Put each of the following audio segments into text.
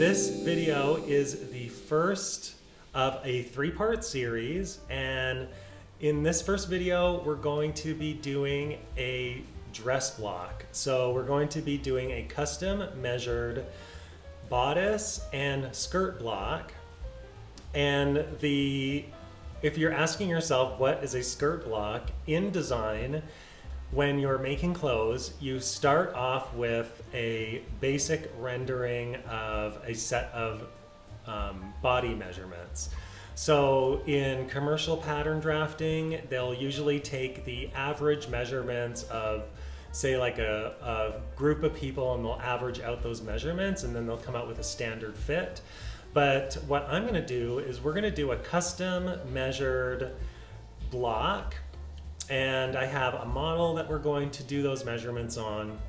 This video is the first of a three-part series, and in this first video we're going to be doing a dress block. So we're going to be doing a custom measured bodice and skirt block. And if you're asking yourself what is a skirt block, in design, when you're making clothes, you start off with a basic rendering of a set of body measurements. So in commercial pattern drafting, they'll usually take the average measurements of, say, like a group of people, and they'll average out those measurements, and then they'll come out with a standard fit. But what I'm going to do is we're going to do a custom measured block. And I have a model that we're going to do those measurements on.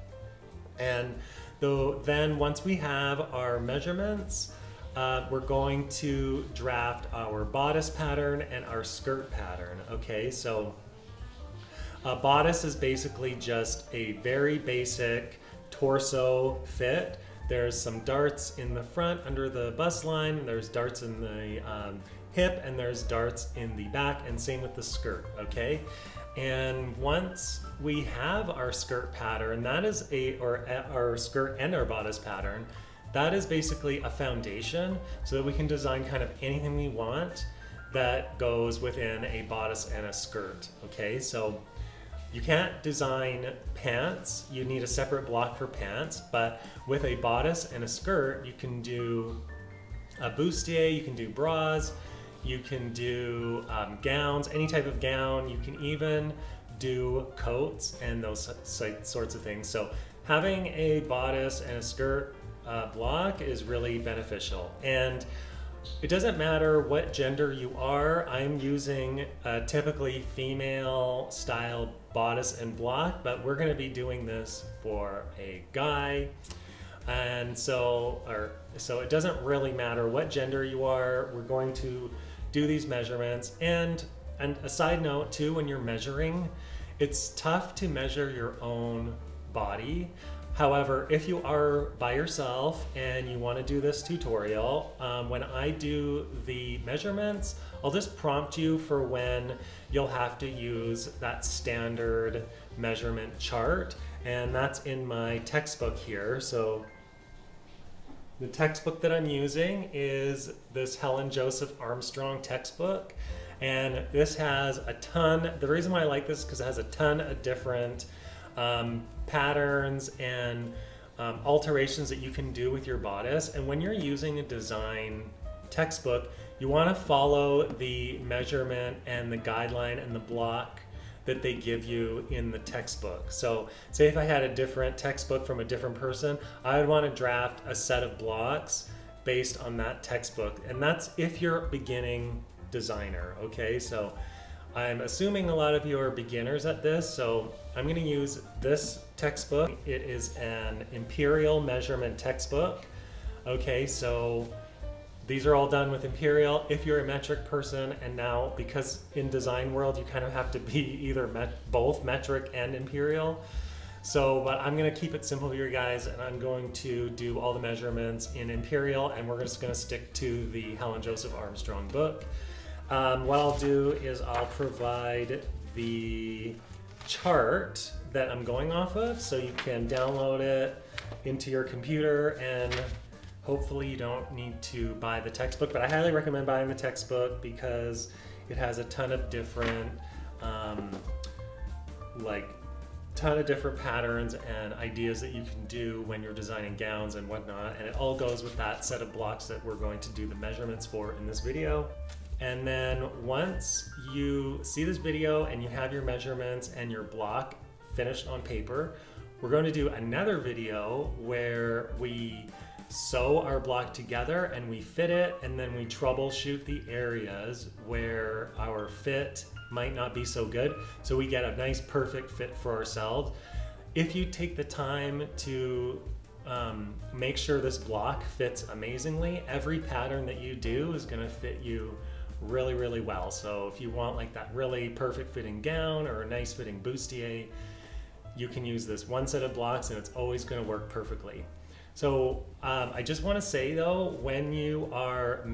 And then once we have our measurements, we're going to draft our bodice pattern and our skirt pattern. Okay, so a bodice is basically just a very basic torso fit. There's some darts in the front under the bust line, there's darts in the hip, and there's darts in the back, and same with the skirt, okay? And once we have our skirt pattern, that is our skirt and our bodice pattern, that is basically a foundation so that we can design kind of anything we want that goes within a bodice and a skirt, okay? So you can't design pants, you need a separate block for pants, but with a bodice and a skirt, you can do a bustier, you can do bras, you can do gowns, any type of gown. You can even do coats and those sorts of things. So having a bodice and a skirt block is really beneficial. And it doesn't matter what gender you are. I'm using a typically female style bodice and block, but we're going to be doing this for a guy. And so it doesn't really matter what gender you are. We're going to do these measurements. And a side note too, when you're measuring, it's tough to measure your own body. However, if you are by yourself and you want to do this tutorial, when I do the measurements, I'll just prompt you for when you'll have to use that standard measurement chart, and that's in my textbook here. So the textbook that I'm using is this Helen Joseph Armstrong textbook, and this has a ton. The reason why I like this is because it has a ton of different patterns and alterations that you can do with your bodice. And when you're using a design textbook, you want to follow the measurement and the guideline and the block that they give you in the textbook. So say if I had a different textbook from a different person, I would want to draft a set of blocks based on that textbook. And that's if you're a beginning designer, okay? So I'm assuming a lot of you are beginners at this, so I'm going to use this textbook. It is an imperial measurement textbook. Okay, so these are all done with imperial. If you're a metric person, and now because in design world you kind of have to be either both metric and imperial. So, but I'm going to keep it simple for you guys, and I'm going to do all the measurements in imperial, and we're just going to stick to the Helen Joseph Armstrong book. What I'll do is I'll provide the chart that I'm going off of, so you can download it into your computer, and hopefully you don't need to buy the textbook, but I highly recommend buying the textbook because it has a ton of different patterns and ideas that you can do when you're designing gowns and whatnot, and it all goes with that set of blocks that we're going to do the measurements for in this video. And then once you see this video and you have your measurements and your block finished on paper, we're going to do another video where we sew our block together and we fit it, and then we troubleshoot the areas where our fit might not be so good, so we get a nice perfect fit for ourselves. If you take the time to make sure this block fits amazingly, every pattern that you do is going to fit you really, really well. So if you want like that really perfect fitting gown or a nice fitting bustier, you can use this one set of blocks and it's always going to work perfectly. So I just want to say though, when you are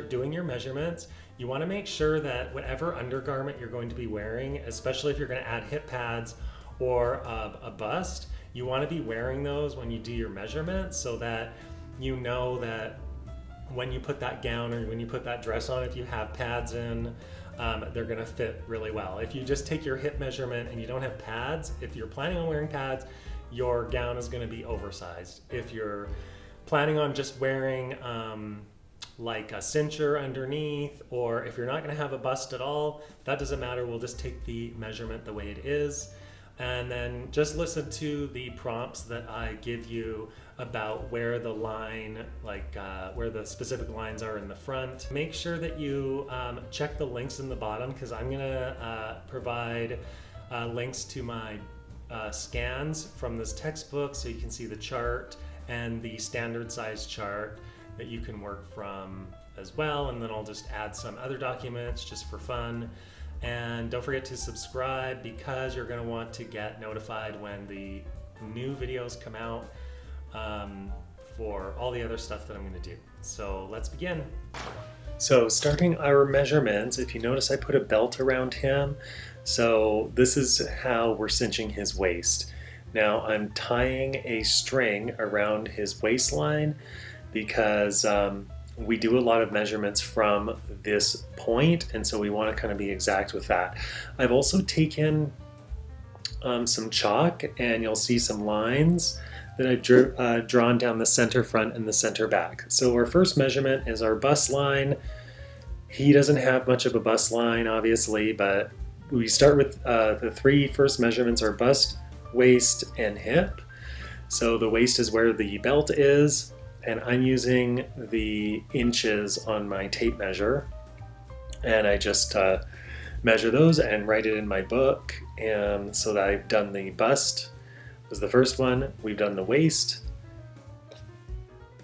doing your measurements, you want to make sure that whatever undergarment you're going to be wearing, especially if you're going to add hip pads or a bust, you want to be wearing those when you do your measurements so that you know that when you put that gown or when you put that dress on, if you have pads in, they're gonna fit really well. If you just take your hip measurement and you don't have pads, if you're planning on wearing pads, your gown is gonna be oversized. If you're planning on just wearing like a cincher underneath, or if you're not gonna have a bust at all, that doesn't matter. We'll just take the measurement the way it is. And then just listen to the prompts that I give you about where the line, where the specific lines are in the front. Make sure that you check the links in the bottom, because I'm gonna provide links to my scans from this textbook so you can see the chart and the standard size chart that you can work from as well. And then I'll just add some other documents just for fun. And don't forget to subscribe, because you're going to want to get notified when the new videos come out for all the other stuff that I'm going to do. So let's begin. So starting our measurements, if you notice I put a belt around him. So this is how we're cinching his waist. Now I'm tying a string around his waistline because we do a lot of measurements from this point, and so we want to kind of be exact with that. I've also taken some chalk, and you'll see some lines that I've drawn down the center front and the center back. So our first measurement is our bust line. He doesn't have much of a bust line, obviously, but we start with the three first measurements are bust, waist, and hip. So the waist is where the belt is, and I'm using the inches on my tape measure, and I just measure those and write it in my book. And so that I've done the bust was the first one, we've done the waist,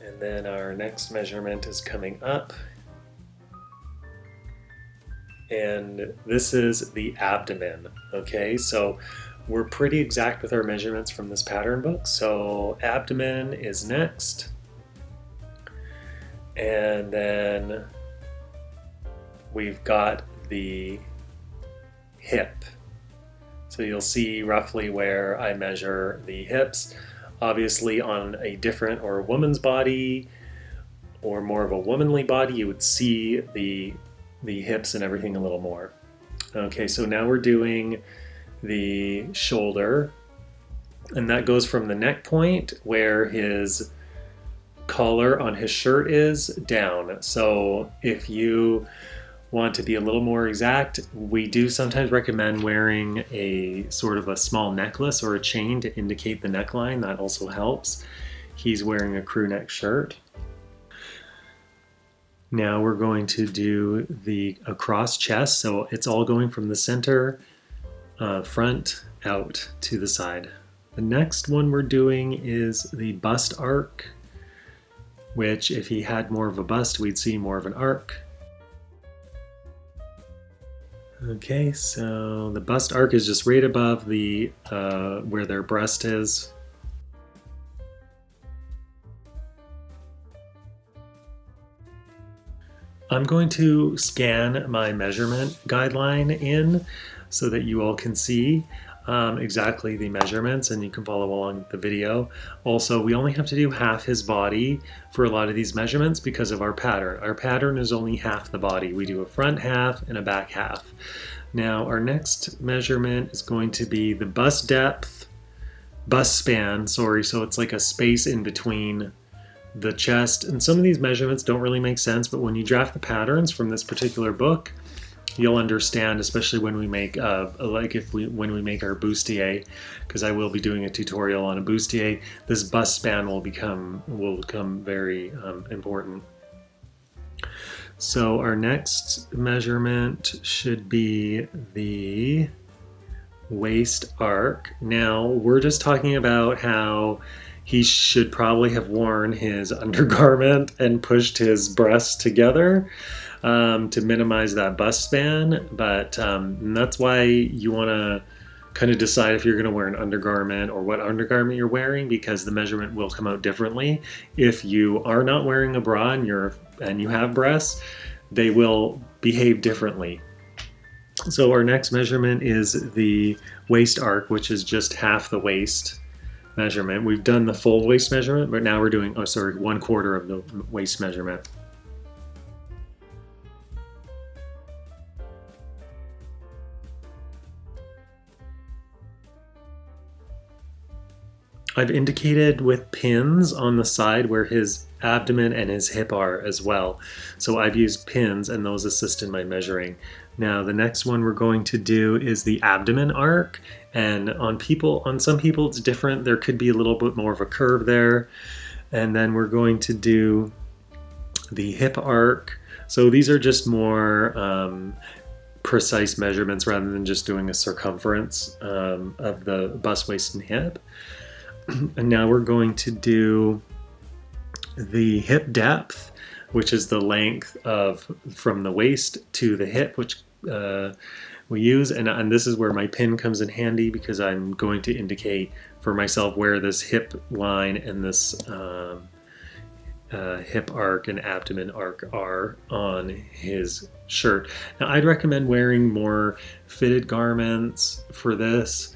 and then our next measurement is coming up, and this is the abdomen. Okay, so we're pretty exact with our measurements from this pattern book. So abdomen is next. And then we've got the hip. So you'll see roughly where I measure the hips. Obviously on a different or a woman's body or more of a womanly body, you would see the hips and everything a little more. Okay, so now we're doing the shoulder, and that goes from the neck point where his collar on his shirt is down. So if you want to be a little more exact, we do sometimes recommend wearing a sort of a small necklace or a chain to indicate the neckline. That also helps. He's wearing a crew neck shirt. Now we're going to do the across chest. So it's all going from the center front out to the side. The next one we're doing is the bust arc, which if he had more of a bust, we'd see more of an arc. Okay, so the bust arc is just right above the where their breast is. I'm going to scan my measurement guideline in so that you all can see exactly the measurements and you can follow along the video. Also, we only have to do half his body for a lot of these measurements because of our pattern. Our pattern is only half the body. We do a front half and a back half. Now our next measurement is going to be the bust depth, bust span, sorry, so it's like a space in between the chest. And some of these measurements don't really make sense, but when you draft the patterns from this particular book, you'll understand, especially when we make when we make our bustier, because I will be doing a tutorial on a bustier. This bust span will become very important. So our next measurement should be the waist arc. Now we're just talking about how he should probably have worn his undergarment and pushed his breasts together to minimize that bust span, but that's why you want to kind of decide if you're going to wear an undergarment or what undergarment you're wearing, because the measurement will come out differently. If you are not wearing a bra and you have breasts, they will behave differently. So our next measurement is the waist arc, which is just half the waist measurement. We've done the full waist measurement, but now we're doing, 1/4 of the waist measurement. I've indicated with pins on the side where his abdomen and his hip are as well. So I've used pins and those assist in my measuring. Now the next one we're going to do is the abdomen arc, and on some people it's different. There could be a little bit more of a curve there. And then we're going to do the hip arc. So these are just more precise measurements rather than just doing a circumference of the bust, waist, and hip. And now we're going to do the hip depth, which is the length from the waist to the hip, which we use. And this is where my pin comes in handy, because I'm going to indicate for myself where this hip line and this hip arc and abdomen arc are on his shirt. Now I'd recommend wearing more fitted garments for this,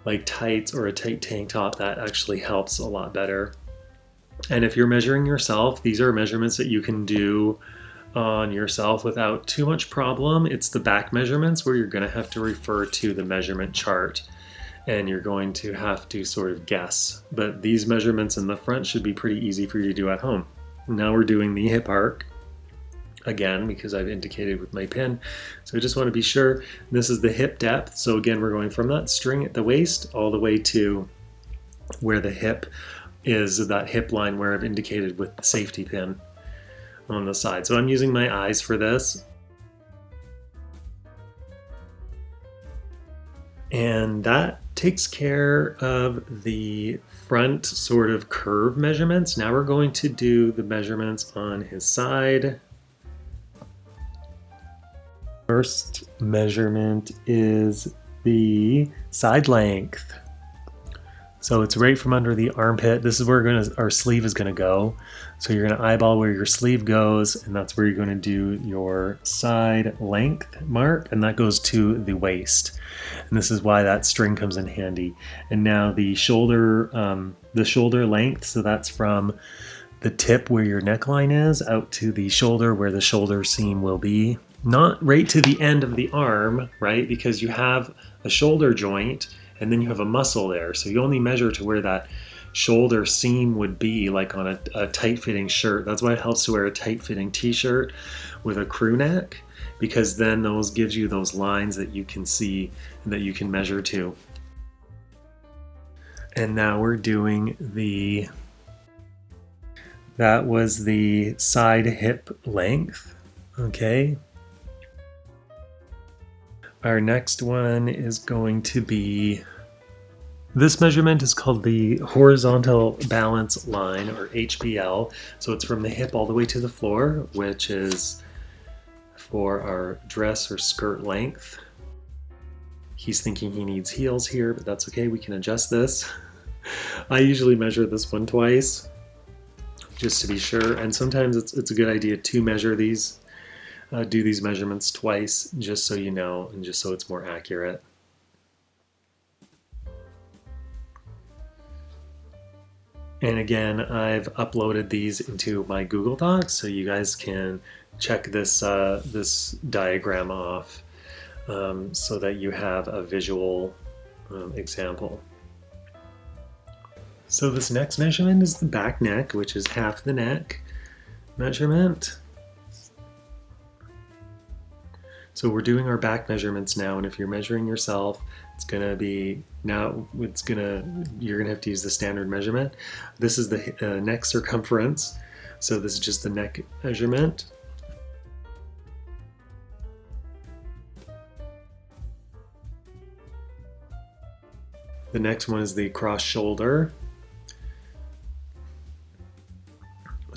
like tights or a tight tank top. That actually helps a lot better. And if you're measuring yourself, these are measurements that you can do on yourself without too much problem. It's the back measurements where you're going to have to refer to the measurement chart and you're going to have to sort of guess. But these measurements in the front should be pretty easy for you to do at home. Now we're doing the hip arc again, because I've indicated with my pin. So I just want to be sure. This is the hip depth. So again, we're going from that string at the waist all the way to where the hip is, that hip line where I've indicated with the safety pin on the side. So I'm using my eyes for this. And that takes care of the front sort of curve measurements. Now we're going to do the measurements on his side. First measurement is the side length. So it's right from under the armpit. This is where our sleeve is gonna go. So you're gonna eyeball where your sleeve goes, and that's where you're gonna do your side length mark, and that goes to the waist. And this is why that string comes in handy. And now the shoulder length, so that's from the tip where your neckline is out to the shoulder where the shoulder seam will be. Not right to the end of the arm, right? Because you have a shoulder joint and then you have a muscle there. So you only measure to where that shoulder seam would be, like on a tight-fitting shirt. That's why it helps to wear a tight-fitting t-shirt with a crew neck, because then those gives you those lines that you can see and that you can measure to. And now we're doing that was the side hip length, okay? Our next one is going to be, this measurement is called the horizontal balance line, or HBL. So it's from the hip all the way to the floor, which is for our dress or skirt length. He's thinking he needs heels here, but that's okay, we can adjust this. I usually measure this one twice, just to be sure, and sometimes it's a good idea to measure these. Do these measurements twice, just so you know, and just so it's more accurate. And again, I've uploaded these into my Google Docs, so you guys can check this this diagram off, so that you have a visual example. So this next measurement is the back neck, which is half the neck measurement. So we're doing our back measurements now, and if you're measuring yourself, you're gonna have to use the standard measurement. This is the neck circumference, so this is just the neck measurement. The next one is the cross shoulder.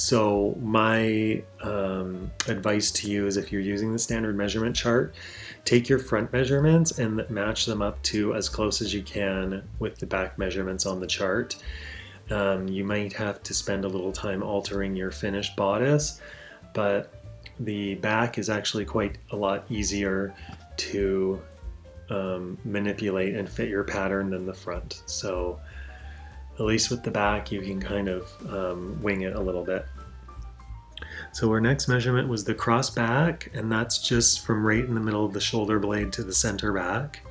So my advice to you is if you're using the standard measurement chart, take your front measurements and match them up to as close as you can with the back measurements on the chart. You might have to spend a little time altering your finished bodice, but the back is actually quite a lot easier to manipulate and fit your pattern than the front. So at least with the back you can kind of wing it a little bit. So our next measurement was the cross back, and that's just from right in the middle of the shoulder blade to the center back.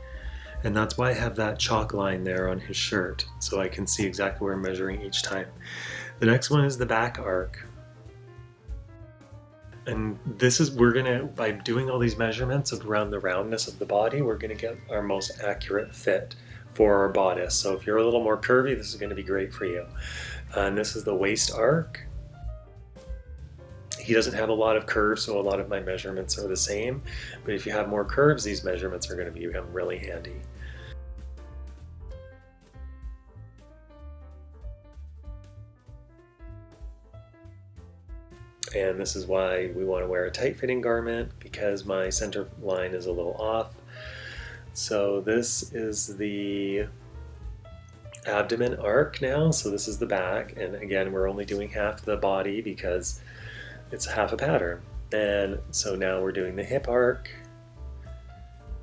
And that's why I have that chalk line there on his shirt, so I can see exactly where I'm measuring each time. The next one is the back arc. And this is, by doing all these measurements around the roundness of the body, we're gonna get our most accurate fit for our bodice. So if you're a little more curvy, this is gonna be great for you. And this is the waist arc. He doesn't have a lot of curves, so a lot of my measurements are the same. But if you have more curves, these measurements are gonna become really handy. And this is why we want to wear a tight-fitting garment, because my center line is a little off. So this is the abdomen arc now. So this is the back, and again, we're only doing half the body because it's half a pattern. And so now we're doing the hip arc,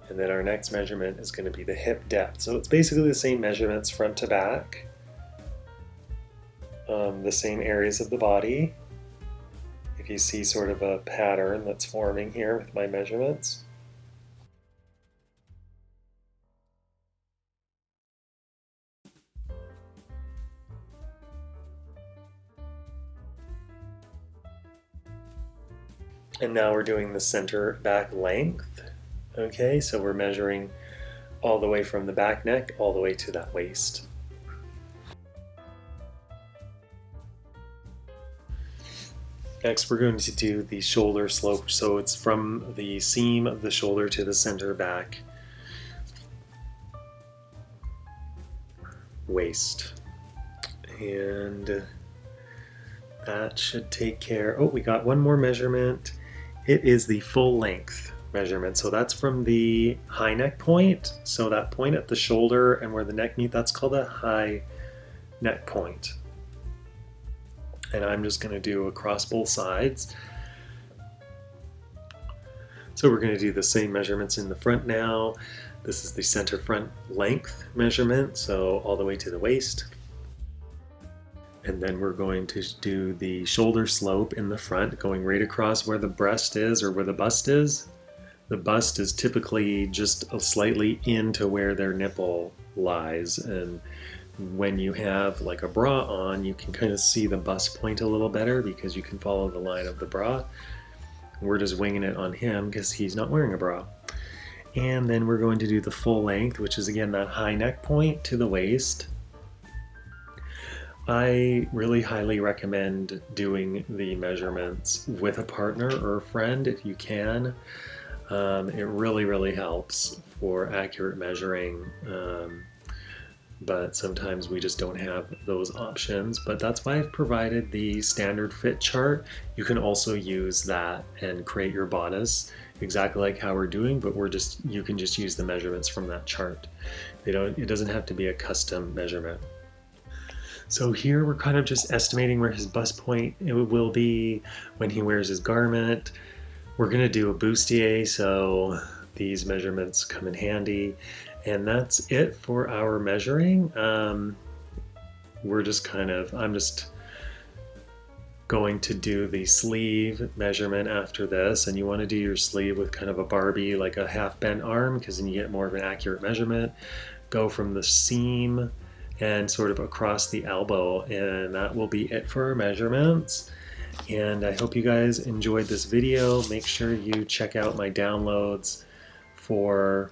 and then our next measurement is going to be the hip depth. So it's basically the same measurements front to back, the same areas of the body. You see sort of a pattern that's forming here with my measurements. And now we're doing the center back length. Okay, so we're measuring all the way from the back neck all the way to that waist. Next, we're going to do the shoulder slope. So it's from the seam of the shoulder to the center back waist. And that should take care. Oh, we got one more measurement. It is the full length measurement. So that's from the high neck point. So that point at the shoulder and where the neck meet, that's called a high neck point. And I'm just going to do across both sides. So we're going to do the same measurements in the front now. This is the center front length measurement, so all the way to the waist. And then we're going to do the shoulder slope in the front, going right across where the breast is or where the bust is. The bust is typically just slightly into where their nipple lies, and when you have like a bra on, you can kind of see the bust point a little better because you can follow the line of the bra. We're just winging it on him because he's not wearing a bra. And then we're going to do the full length, which is again that high neck point to the waist. I really highly recommend doing the measurements with a partner or a friend if you can. It really helps for accurate measuring. But sometimes we just don't have those options. But that's why I've provided the standard fit chart. You can also use that and create your bodice exactly like how we're doing, but you can just use the measurements from that chart. It doesn't have to be a custom measurement. So here we're kind of just estimating where his bust point will be when he wears his garment. We're gonna do a bustier, so these measurements come in handy. And that's it for our measuring. I'm just going to do the sleeve measurement after this, and you want to do your sleeve with kind of a Barbie, like a half bent arm, because then you get more of an accurate measurement. Go from the seam and sort of across the elbow, and that will be it for our measurements. And I hope you guys enjoyed this video. Make sure you check out my downloads for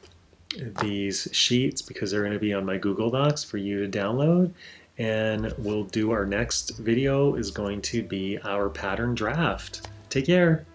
these sheets because they're going to be on my Google Docs for you to download. And we'll do our next video is going to be our pattern draft. Take care.